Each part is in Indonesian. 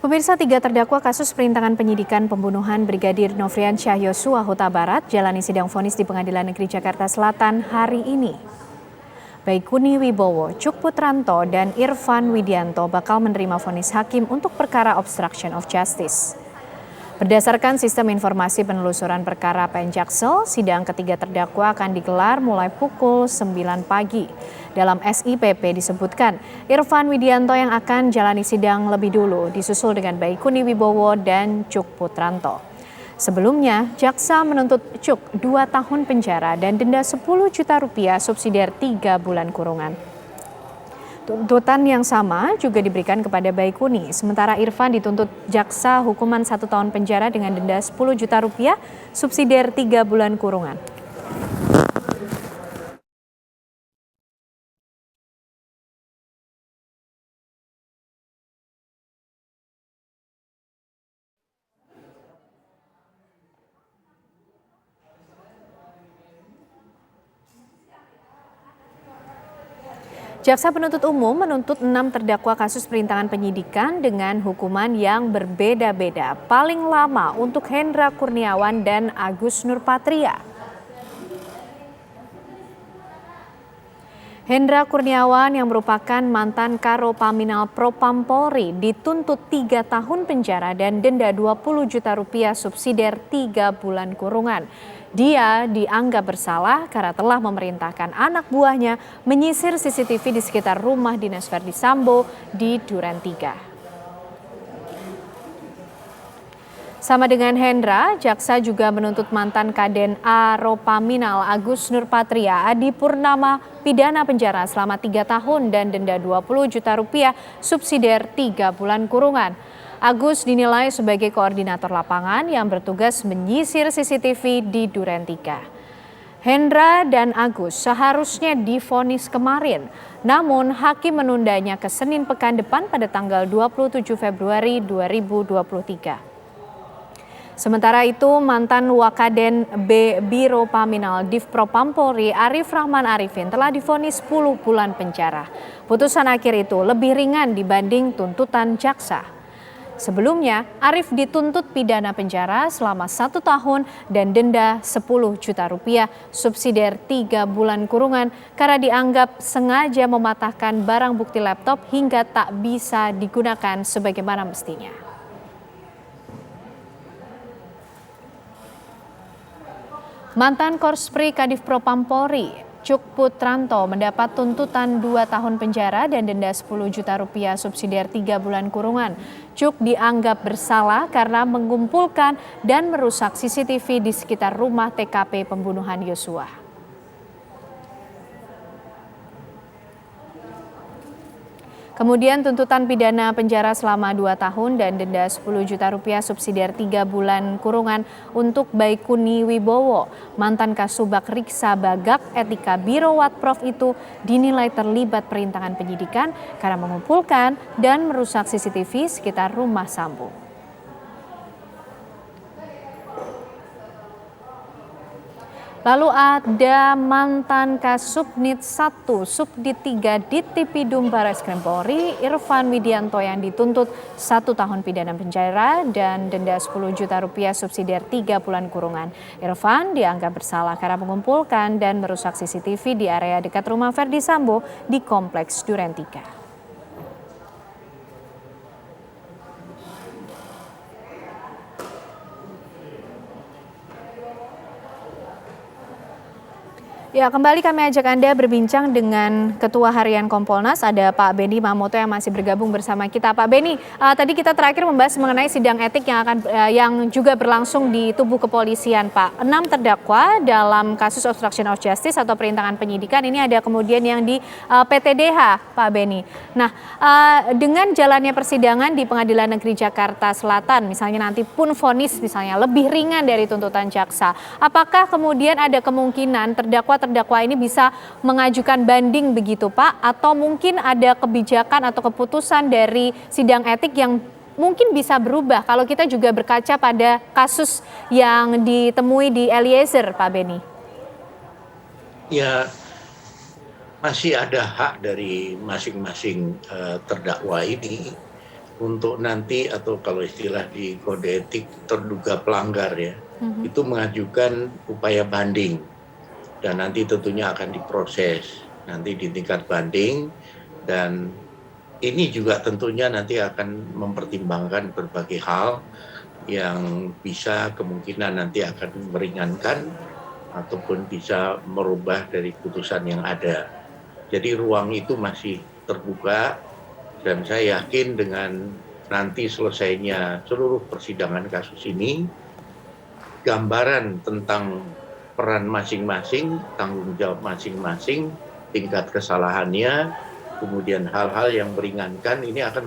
Pemirsa, 3 terdakwa kasus perintangan penyidikan pembunuhan Brigadir Nofriansyah Yosua Huta Barat jalani sidang vonis di Pengadilan Negeri Jakarta Selatan hari ini. Baikuni Wibowo, Cuk Putranto, dan Irfan Widianto bakal menerima vonis hakim untuk perkara obstruction of justice. Berdasarkan sistem informasi penelusuran perkara PN Jaksel, sidang ketiga terdakwa akan digelar mulai pukul 9 pagi. Dalam SIPP disebutkan, Irfan Widianto yang akan jalani sidang lebih dulu, disusul dengan Baikuni Wibowo dan Cuk Putranto. Sebelumnya, jaksa menuntut Cuk 2 tahun penjara dan denda 10 juta rupiah subsidiar 3 bulan kurungan. Tuntutan yang sama juga diberikan kepada Baikuni, sementara Irfan dituntut jaksa hukuman 1 tahun penjara dengan denda 10 juta rupiah subsidiar 3 bulan kurungan. Jaksa penuntut umum menuntut 6 terdakwa kasus perintangan penyidikan dengan hukuman yang berbeda-beda. Paling lama untuk Hendra Kurniawan dan Agus Nurpatria. Hendra Kurniawan yang merupakan mantan Karopaminal Propam Polri dituntut 3 tahun penjara dan denda 20 juta rupiah subsidiar 3 bulan kurungan. Dia dianggap bersalah karena telah memerintahkan anak buahnya menyisir CCTV di sekitar rumah dinas Verdi Sambo di Duren 3. Sama dengan Hendra, jaksa juga menuntut mantan Kaden Aropaminal Agus Nurpatria Adi Purnama pidana penjara selama 3 tahun dan denda 20 juta rupiah subsidiar 3 bulan kurungan. Agus dinilai sebagai koordinator lapangan yang bertugas menyisir CCTV di Duren 3. Hendra dan Agus seharusnya divonis kemarin, namun hakim menundanya ke Senin pekan depan pada tanggal 27 Februari 2023. Sementara itu, mantan Wakaden B Biro Paminal Div Propam Polri Arif Rahman Arifin telah divonis 10 bulan penjara. Putusan akhir itu lebih ringan dibanding tuntutan jaksa. Sebelumnya, Arif dituntut pidana penjara selama 1 tahun dan denda 10 juta rupiah subsidiar 3 bulan kurungan karena dianggap sengaja mematahkan barang bukti laptop hingga tak bisa digunakan sebagaimana mestinya. Mantan Korspri Kadif Propam Polri, Cuk Putranto mendapat tuntutan 2 tahun penjara dan denda 10 juta rupiah subsidiar 3 bulan kurungan. Cuk dianggap bersalah karena mengumpulkan dan merusak CCTV di sekitar rumah TKP pembunuhan Yosua. Kemudian tuntutan pidana penjara selama 2 tahun dan denda 10 juta rupiah subsidiar 3 bulan kurungan untuk Baikuni Wibowo. Mantan Kasubag Riksa Bagak Etika Biro Watprov itu dinilai terlibat perintangan penyidikan karena mengumpulkan dan merusak CCTV sekitar rumah Sambo. Lalu ada mantan Kasubnit 1, Subdit 3 Dittipidum Barreskrim Polri, Irfan Widianto yang dituntut 1 tahun pidana penjara dan denda 10 juta rupiah subsidiar 3 bulan kurungan. Irfan dianggap bersalah karena mengumpulkan dan merusak CCTV di area dekat rumah Verdi Sambo di Kompleks Duren 3. Ya, kembali kami ajak Anda berbincang dengan Ketua Harian Kompolnas, ada Pak Benny Mamoto yang masih bergabung bersama kita. Pak Benny, tadi kita terakhir membahas mengenai sidang etik yang juga berlangsung di tubuh kepolisian, Pak. 6 terdakwa dalam kasus obstruction of justice atau perintangan penyidikan, ini ada kemudian yang di PTDH, Pak Benny. Nah, dengan jalannya persidangan di Pengadilan Negeri Jakarta Selatan, misalnya nanti pun vonis misalnya lebih ringan dari tuntutan jaksa, apakah kemudian ada kemungkinan terdakwa ini bisa mengajukan banding begitu Pak, atau mungkin ada kebijakan atau keputusan dari sidang etik yang mungkin bisa berubah kalau kita juga berkaca pada kasus yang ditemui di Eliezer, Pak Benny? Ya, masih ada hak dari masing-masing terdakwa ini untuk nanti, atau kalau istilah di kode etik terduga pelanggar ya, itu mengajukan upaya banding dan nanti tentunya akan diproses nanti di tingkat banding, dan ini juga tentunya nanti akan mempertimbangkan berbagai hal yang bisa kemungkinan nanti akan meringankan ataupun bisa merubah dari putusan yang ada. Jadi ruang itu masih terbuka, dan saya yakin dengan nanti selesainya seluruh persidangan kasus ini, gambaran tentang peran masing-masing, tanggung jawab masing-masing, tingkat kesalahannya, kemudian hal-hal yang meringankan ini akan.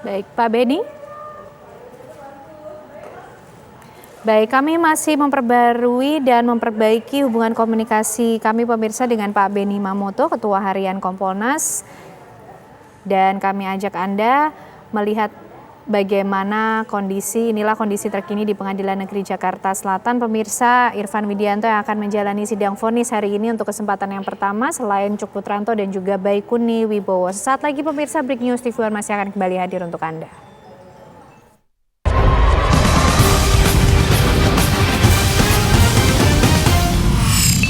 Baik, Pak Beni. Baik, kami masih memperbarui dan memperbaiki hubungan komunikasi kami pemirsa dengan Pak Beni Mamoto, Ketua Harian Kompolnas. Dan kami ajak Anda melihat bagaimana inilah kondisi terkini di Pengadilan Negeri Jakarta Selatan. Pemirsa, Irfan Widianto yang akan menjalani sidang vonis hari ini untuk kesempatan yang pertama selain Cuk Putranto dan juga Baikuni Wibowo. Sesaat lagi pemirsa, Breaking News TV One masih akan kembali hadir untuk Anda.